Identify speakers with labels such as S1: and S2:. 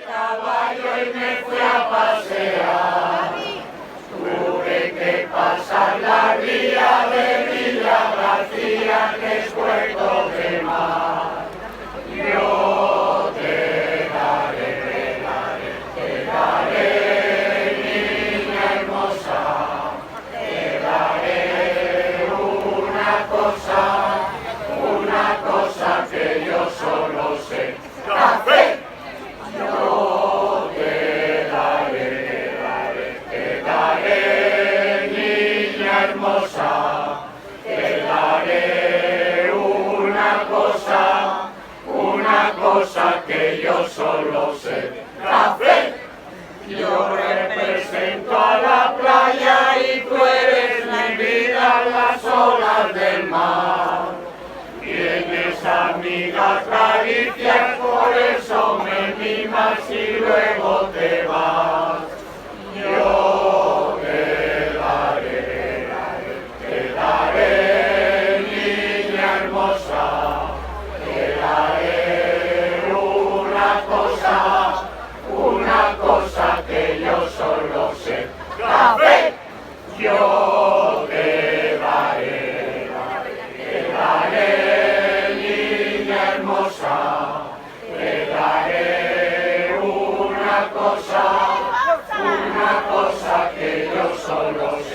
S1: caballo y me fui a pasear. Tuve que pasar la vía de Villa García, que es puerto de mar. Yo te daré, niña hermosa, te daré una cosa que yo solo sé. ¡Café! Yo te daré, niña hermosa, te daré una cosa que yo solo sé. ¡Café! Yo represento a la playa y tú eres mi vida en las olas del mar. Tienes amigas caricias, por eso me mimas y luego te vas. Yo te daré, niña hermosa, te daré una cosa que yo solo sé. ¡Café! Yo te daré, niña hermosa, te daré una cosa que yo solo sé.